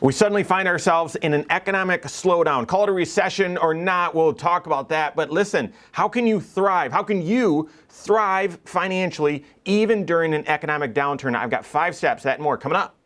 We suddenly find ourselves in an economic slowdown. Call it a recession or not, we'll talk about that. But listen, how can you thrive? How can you thrive financially even during an economic downturn? I've got 5 steps, that and more coming up.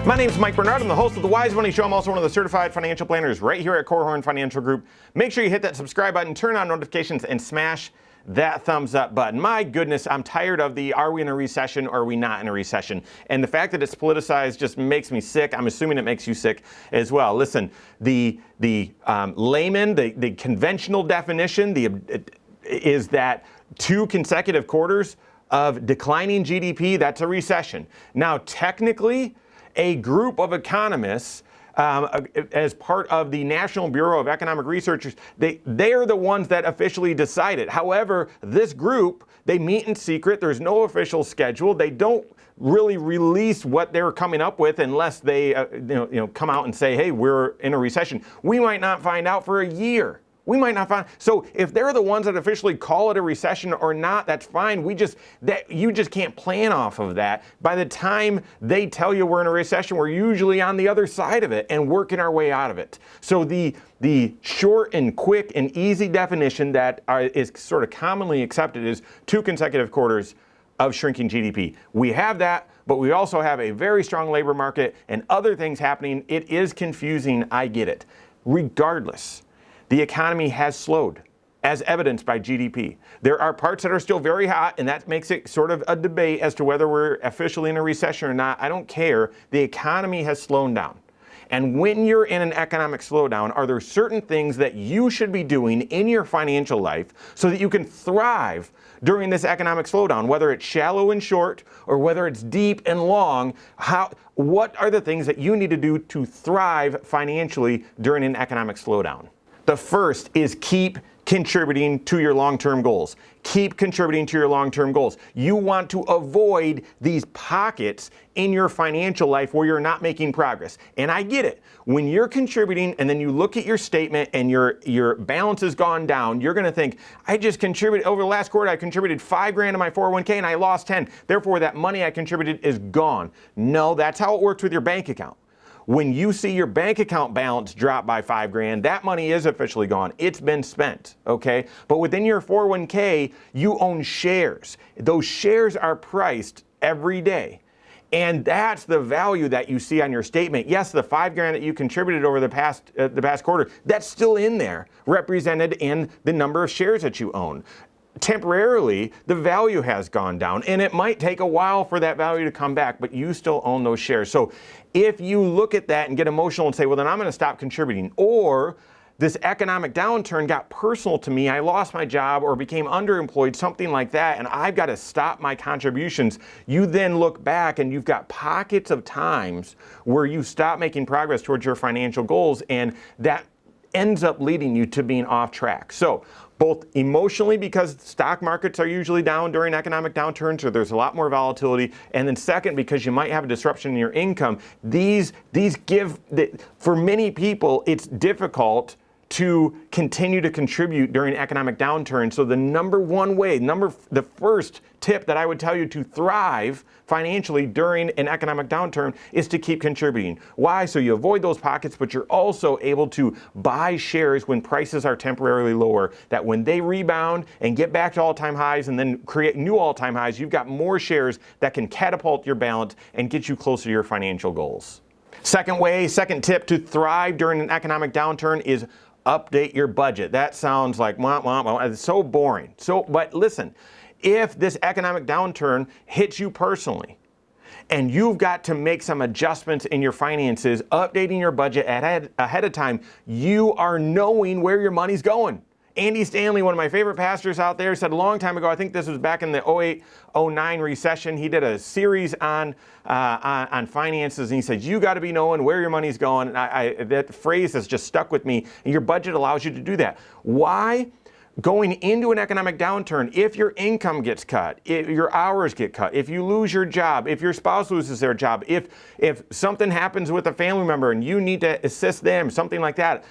My name is Mike Bernard. I'm the host of The Wise Money Show. I'm also one of the certified financial planners right here at Korhorn Financial Group. Make sure you hit that subscribe button, turn on notifications, and smash that thumbs up button. My goodness, I'm tired of the are we in a recession or are we not in a recession? And the fact that it's politicized just makes me sick. I'm assuming it makes you sick as well. Listen, the layman, the conventional definition is that 2 consecutive quarters of declining GDP, that's a recession. Now, technically, a group of economists, as part of the National Bureau of Economic Research, they are the ones that officially decide it. However, this group, they meet in secret. There's no official schedule. They don't really release what they're coming up with unless they come out and say, hey, we're in a recession. We might not find out for a year. We might not find. So if they're the ones that officially call it a recession or not, that's fine. You just can't plan off of that. By the time they tell you we're in a recession, we're usually on the other side of it and working our way out of it. So the short and quick and easy definition that is sort of commonly accepted is 2 consecutive quarters of shrinking GDP. We have that, but we also have a very strong labor market and other things happening. It is confusing. I get it. Regardless, the economy has slowed, as evidenced by GDP. There are parts that are still very hot, and that makes it sort of a debate as to whether we're officially in a recession or not. I don't care. The economy has slowed down. And when you're in an economic slowdown, are there certain things that you should be doing in your financial life so that you can thrive during this economic slowdown, whether it's shallow and short or whether it's deep and long? What are the things that you need to do to thrive financially during an economic slowdown? The first is keep contributing to your long-term goals. Keep contributing to your long-term goals. You want to avoid these pockets in your financial life where you're not making progress. And I get it. When you're contributing and then you look at your statement and your balance has gone down, you're going to think, I just contributed over the last quarter, I contributed $5,000 to my 401k and I lost 10. Therefore, that money I contributed is gone. No, that's how it works with your bank account. When you see your bank account balance drop by $5,000, that money is officially gone. It's been spent, okay? But within your 401k, you own shares. Those shares are priced every day. And that's the value that you see on your statement. Yes, the $5,000 that you contributed over the past quarter, that's still in there, represented in the number of shares that you own. Temporarily, the value has gone down, and it might take a while for that value to come back, but you still own those shares. So if you look at that and get emotional and say, well, then I'm going to stop contributing, or this economic downturn got personal to me, I lost my job or became underemployed, something like that, and I've got to stop my contributions, you then look back and you've got pockets of times where you stop making progress towards your financial goals, and that ends up leading you to being off track. So both emotionally, because stock markets are usually down during economic downturns, so there's a lot more volatility, and then second, because you might have a disruption in your income, for many people, it's difficult to continue to contribute during economic downturn. So the number one way, the first tip that I would tell you to thrive financially during an economic downturn is to keep contributing. Why? So you avoid those pockets, but you're also able to buy shares when prices are temporarily lower, that when they rebound and get back to all-time highs and then create new all-time highs, you've got more shares that can catapult your balance and get you closer to your financial goals. Second tip to thrive during an economic downturn is update your budget. That sounds like, it's so boring. But listen, if this economic downturn hits you personally and you've got to make some adjustments in your finances, updating your budget ahead of time, you are knowing where your money's going. Andy Stanley, one of my favorite pastors out there, said a long time ago, I think this was back in the 08-09 recession, he did a series on finances, and he said, you got to be knowing where your money's going. That phrase has just stuck with me, and your budget allows you to do that. Why? going into an economic downturn, if your income gets cut, if your hours get cut, if you lose your job, if your spouse loses their job, if something happens with a family member and you need to assist them, something like that,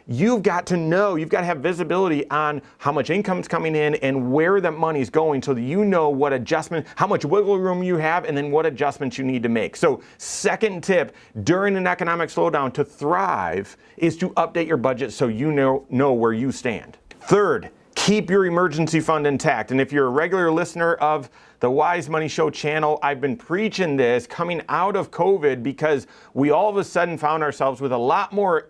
you've got to know, you've got to have visibility on how much income's coming in and where the money's going so that you know what adjustment, how much wiggle room you have, and then what adjustments you need to make. So second tip during an economic slowdown to thrive is to update your budget so you know where you stand. Third, keep your emergency fund intact. And if you're a regular listener of the Wise Money Show channel, I've been preaching this coming out of COVID because we all of a sudden found ourselves with a lot more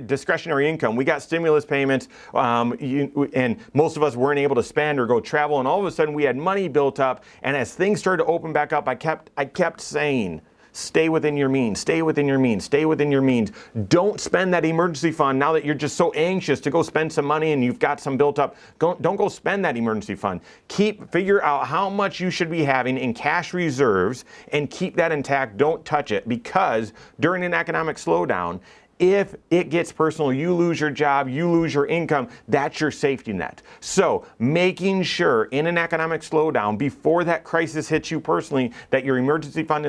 discretionary income. We got stimulus payments, and most of us weren't able to spend or go travel, and all of a sudden we had money built up. And as things started to open back up, I kept saying, stay within your means, stay within your means, stay within your means. Don't spend that emergency fund now that you're just so anxious to go spend some money and you've got some built up. Don't go spend that emergency fund. Figure out how much you should be having in cash reserves and keep that intact. Don't touch it, because during an economic slowdown, if it gets personal, you lose your job, you lose your income, that's your safety net. So making sure in an economic slowdown, before that crisis hits you personally, that your emergency fund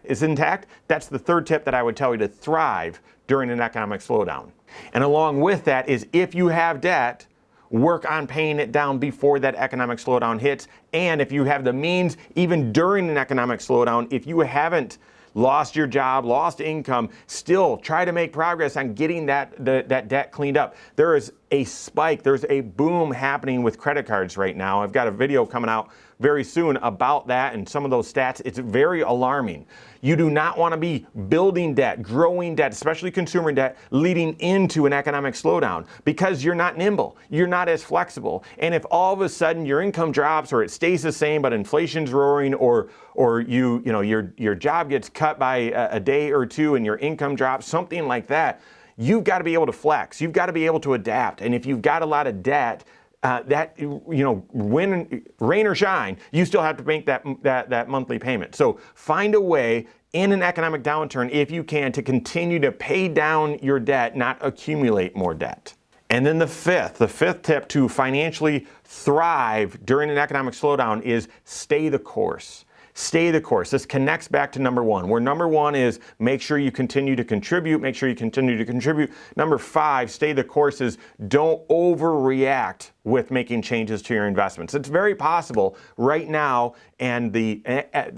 is intact, that's the third tip that I would tell you to thrive during an economic slowdown. And along with that is, if you have debt, work on paying it down before that economic slowdown hits. And if you have the means, even during an economic slowdown, if you haven't lost your job, lost income, still try to make progress on getting that debt cleaned up. There is a spike, there's a boom happening with credit cards right now. I've got a video coming out very soon about that and some of those stats. It's very alarming. You do not want to be building debt, growing debt, especially consumer debt, leading into an economic slowdown, because you're not nimble, you're not as flexible. And if all of a sudden your income drops, or it stays the same but inflation's roaring, or your job gets cut by a day or two and your income drops, something like that, you've got to be able to flex. You've got to be able to adapt. And if you've got a lot of debt, when rain or shine, you still have to make that monthly payment. So find a way in an economic downturn, if you can, to continue to pay down your debt, not accumulate more debt. And then the fifth tip to financially thrive during an economic slowdown is stay the course. Stay the course. This connects back to number one, where number one is make sure you continue to contribute, make sure you continue to contribute. Number 5, stay the course, is don't overreact with making changes to your investments. It's very possible right now, and the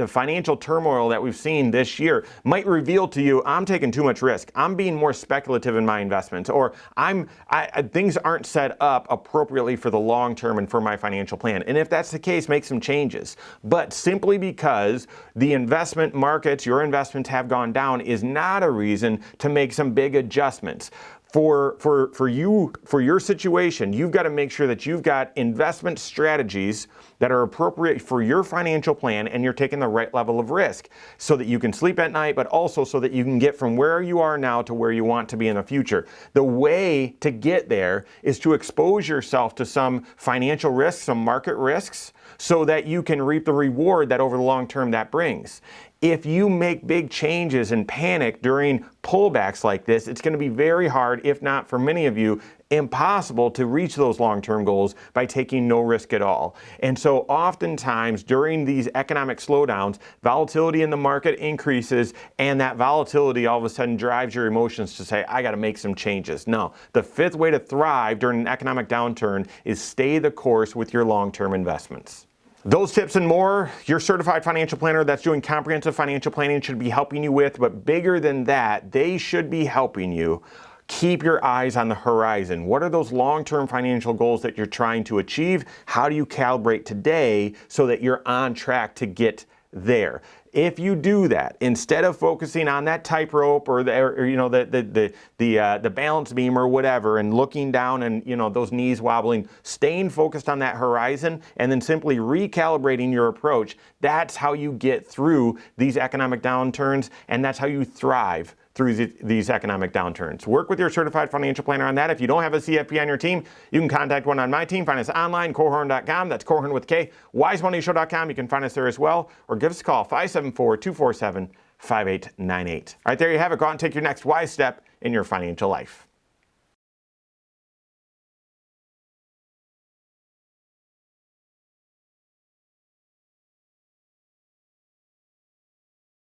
financial turmoil that we've seen this year might reveal to you, I'm taking too much risk. I'm being more speculative in my investments, or things aren't set up appropriately for the long term and for my financial plan. And if that's the case, make some changes. But simply because the investment markets, your investments have gone down, is not a reason to make some big adjustments. For your situation, you've got to make sure that you've got investment strategies that are appropriate for your financial plan, and you're taking the right level of risk so that you can sleep at night, but also so that you can get from where you are now to where you want to be in the future. The way to get there is to expose yourself to some financial risks, some market risks, so that you can reap the reward that over the long term that brings. If you make big changes and panic during pullbacks like this, it's going to be very hard, if not for many of you, impossible to reach those long-term goals by taking no risk at all. And so oftentimes during these economic slowdowns, volatility in the market increases, and that volatility all of a sudden drives your emotions to say, I got to make some changes. No, the 5th way to thrive during an economic downturn is stay the course with your long-term investments. Those tips and more, your certified financial planner that's doing comprehensive financial planning should be helping you with, but bigger than that, they should be helping you keep your eyes on the horizon. What are those long-term financial goals that you're trying to achieve? How do you calibrate today so that you're on track to get there? If you do that, instead of focusing on that tightrope or the balance beam or whatever, and looking down and those knees wobbling, staying focused on that horizon and then simply recalibrating your approach, that's how you get through these economic downturns, and that's how you thrive through these economic downturns. Work with your certified financial planner on that. If you don't have a CFP on your team, you can contact one on my team. Find us online, Korhorn.com. That's Korhorn with K. WiseMoneyShow.com. You can find us there as well, or give us a call, 574-247-5898. All right, there you have it. Go out and take your next wise step in your financial life.